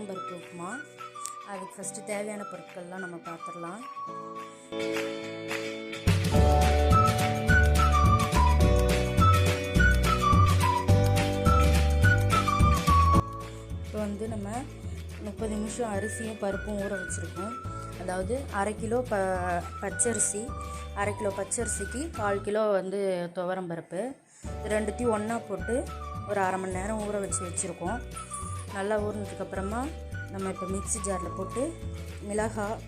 பருப்பு உப்புமா. அதுக்கு ஃபஸ்ட்டு தேவையான பொருட்கள்லாம் நம்ம பார்த்துடலாம். இப்போ நம்ம 30 நிமிஷம் அரிசியும் பருப்பும் ஊற வச்சுருக்கோம். அதாவது அரை கிலோ பச்சரிசி, அரை கிலோ பச்சரிசிக்கு 1/4 கிலோ துவரம் பருப்பு, ரெண்டுத்தையும் ஒன்றா போட்டு ஒரு அரை மணி நேரம் ஊற வச்சுருக்கோம். நல்லா ஊறினதுக்கப்புறமா நம்ம இப்போ மிக்ஸி ஜாரில் போட்டு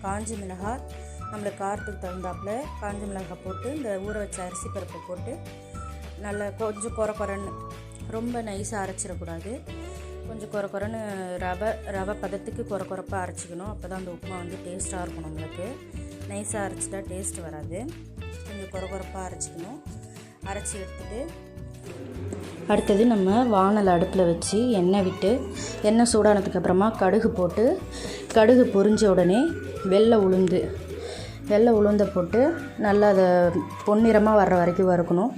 காஞ்ச மிளகாய், நம்மளுக்கு காரத்துக்கு தகுந்தாப்பில் காஞ்ச மிளகாய் போட்டு இந்த ஊற வச்ச அரிசி பருப்பை போட்டு நல்லா கொஞ்சம் குறன்னு, ரொம்ப நைஸாக அரைச்சிடக்கூடாது, கொஞ்சம் குறன்னு ரவை பதத்துக்கு குறப்பாக அரைச்சிக்கணும். அப்போ தான் அந்த உப்புமா டேஸ்ட்டாக இருக்கும். நம்மளுக்கு நைஸாக அரைச்சிட்டா டேஸ்ட் வராது. கொஞ்சம் குறப்பாக அரைச்சிக்கணும். அரைச்சி எடுத்துகிட்டு அடுத்தது நம்ம வானல் அடுப்பில் வச்சு எண்ணெய் விட்டு, எண்ணெய் சூடானதுக்கப்புறமா கடுகு போட்டு, கடுகு பொரிஞ்ச உடனே வெள்ளை உளுந்தை போட்டு நல்லா அதை பொன்னிறமாக வர்ற வரைக்கும் வறுக்கணும்.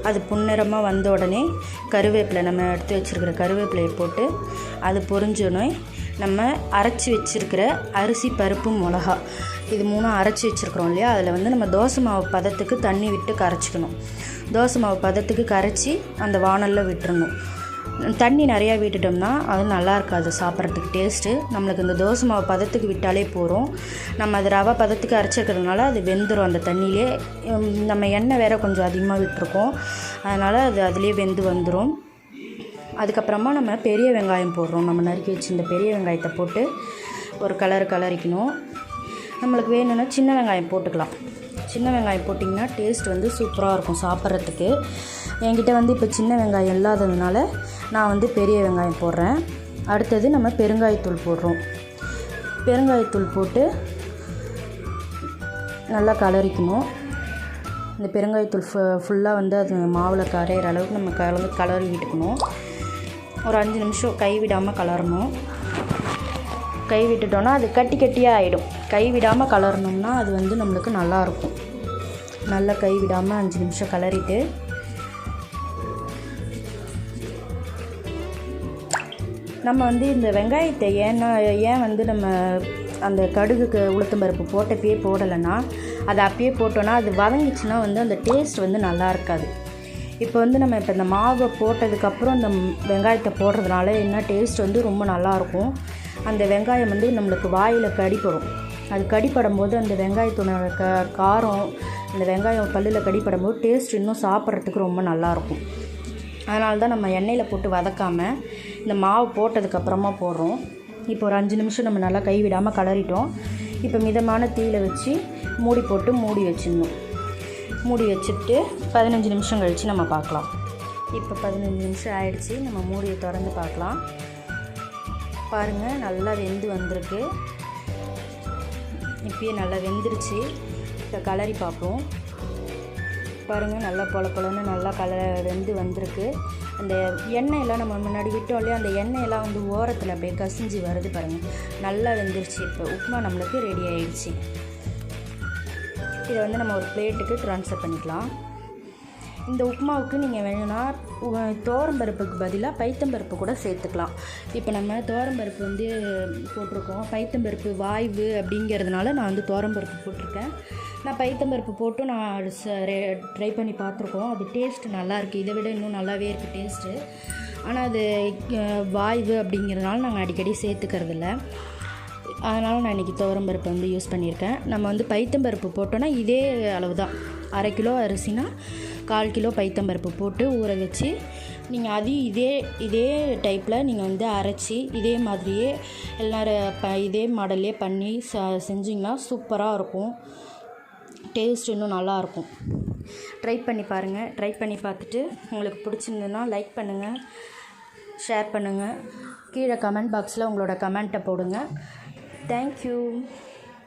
அது பொன்னிறமாக வந்த உடனே கருவேப்பிலை, நம்ம எடுத்து வச்சுருக்கிற கருவேப்பிலையை போட்டு அது பொரிஞ்சோடனே நம்ம அரைச்சி வச்சுருக்கிற அரிசி பருப்பு மிளகா இது 3 அரைச்சி வச்சுருக்குறோம் இல்லையா, அதில் நம்ம தோசை மாவு பதத்துக்கு தண்ணி விட்டு கரைச்சிக்கணும். தோசை மாவு பதத்துக்கு கரைச்சி அந்த வானலில் விட்டுறணும். தண்ணி நிறையா விட்டுட்டோம்னா அது நல்லா இருக்காது சாப்பிட்றதுக்கு டேஸ்ட்டு. நம்மளுக்கு இந்த தோசை மாவு பதத்துக்கு விட்டாலே போகிறோம். நம்ம அது ரவை பதத்துக்கு அரைச்சிருக்கிறதுனால அது வெந்துடும் அந்த தண்ணியிலே. நம்ம எண்ணெய் வேறு கொஞ்சம் அதிகமாக விட்டுருக்கோம், அதனால் அது அதிலே வெந்து வந்துடும். அதுக்கப்புறமா நம்ம பெரிய வெங்காயம் போடுறோம். நம்ம நறுக்கி வச்சு இந்த பெரிய வெங்காயத்தை போட்டு ஒரு கலரிக்கணும். நம்மளுக்கு வேணும்னா சின்ன வெங்காயம் போட்டுக்கலாம். சின்ன வெங்காயம் போட்டிங்கன்னா டேஸ்ட் சூப்பராக இருக்கும் சாப்பிட்றதுக்கு. என்கிட்ட இப்போ சின்ன வெங்காயம் இல்லாததுனால நான் பெரிய வெங்காயம் போடுறேன். அடுத்தது நம்ம பெருங்காயத்தூள் போடுறோம். பெருங்காயத்தூள் போட்டு நல்லா கலரிக்கணும். இந்த பெருங்காயத்தூள் ஃபுல்லாக அது மாவில் கரையிற அளவுக்கு நம்ம கலரி விட்டுக்கணும். ஒரு 5 நிமிஷம் கைவிடாமல் கலரணும். கை விட்டுட்டோன்னா அது கட்டியாக ஆகிடும். கை விடாமல் கலரணும்னா அது நம்மளுக்கு நல்லாயிருக்கும். நல்லா கை விடாமல் 5 நிமிஷம் கலரிட்டு நம்ம இந்த வெங்காயத்தை ஏன் நம்ம அந்த கடுகுக்கு உளுத்தம்பருப்பு போட்டப்பயே போடலைன்னா, அதை அப்பயே போட்டோன்னா அது வதங்கிச்சுன்னா அந்த டேஸ்ட் நல்லா இருக்காது. இப்போ நம்ம இந்த மாவை போட்டதுக்கப்புறம் அந்த வெங்காயத்தை போடுறதுனால என்ன டேஸ்ட் ரொம்ப நல்லாயிருக்கும். அந்த வெங்காயம் நம்மளுக்கு வாயில் கடிப்படும். அது கடிப்படும் போது அந்த வெங்காயத்தோட காரம், அந்த வெங்காயம் பல்லில் கடிப்படும் போது டேஸ்ட் இன்னும் சாப்பிட்றதுக்கு ரொம்ப நல்லாயிருக்கும். அதனால தான் நம்ம எண்ணெயில் போட்டு வதக்காமல் இந்த மாவு போட்டதுக்கப்புறமா போடுறோம். இப்போ ஒரு 5 நிமிஷம் நம்ம நல்லா கை விடாமல் கலரிட்டோம். இப்போ மிதமான தீயில் வச்சு மூடி போட்டு மூடி வச்சிடணும். மூடி வச்சுட்டு 15 நிமிஷம் கழித்து நம்ம பார்க்கலாம். இப்போ 15 நிமிஷம் ஆயிடுச்சு. நம்ம மூடியை திறந்து பார்க்கலாம். பாருங்கள், நல்லா வெந்து வந்திருக்கு. இப்பயே நல்லா வெந்துருச்சு. இப்போ கலரி பார்ப்போம். பாருங்கள், நல்லா பொலன்னு நல்லா வெந்து வந்திருக்கு. அந்த எண்ணெயெல்லாம் நம்ம முன்னாடி விட்டோம் இல்லையா, அந்த எண்ணெயெல்லாம் ஓரத்தில் அப்படியே கசிஞ்சு வருது பாருங்கள். நல்லா வெந்துருச்சு. இப்போ உப்புமா நம்மளுக்கு ரெடி ஆகிடுச்சு. இதை நம்ம ஒரு பிளேட்டுக்கு ட்ரான்ஸ்ஃபர் பண்ணிக்கலாம். இந்த உப்புமாவுக்கு நீங்கள் வேணும்னா துவரம்பருப்புக்கு பதிலாக பைத்தம்பருப்பு கூட சேர்த்துக்கலாம். இப்போ நம்ம துவரம்பருப்பு போட்டிருக்கோம். பைத்தம்பருப்பு வாய்வு அப்படிங்கிறதுனால நான் துவரம்பருப்பு போட்டிருக்கேன். நான் பைத்தம்பருப்பு போட்டு நான் ட்ரை பண்ணி பார்த்துருக்கோம். அது டேஸ்ட்டு நல்லாயிருக்கு. இதை விட இன்னும் நல்லாவே இருக்குது டேஸ்ட்டு. ஆனால் அது வாய்வு அப்படிங்கிறதுனால நாங்கள் அடிக்கடி சேர்த்துக்கிறதில்ல. அதனால் நான் இன்றைக்கி துவரம்பருப்பு யூஸ் பண்ணியிருக்கேன். நம்ம பைத்தம்பருப்பு போட்டோன்னா இதே அளவு தான். அரை கிலோ அரிசினா 1/4 கிலோ பைத்தம்பருப்பு போட்டு ஊற வச்சு நீங்கள் அதையும் இதே டைப்பில் நீங்கள் அரைச்சி இதே மாதிரியே எல்லோரும் இதே மாடல்லே பண்ணி செஞ்சிங்கன்னா சூப்பராக இருக்கும். டேஸ்ட் இன்னும் நல்லாயிருக்கும். ட்ரை பண்ணி பாருங்கள். ட்ரை பண்ணி பார்த்துட்டு உங்களுக்கு பிடிச்சிருந்ததுன்னா லைக் பண்ணுங்கள், ஷேர் பண்ணுங்கள். கீழே கமெண்ட் பாக்ஸில் உங்களோட கமெண்ட்டை போடுங்க. தேங்க்யூ.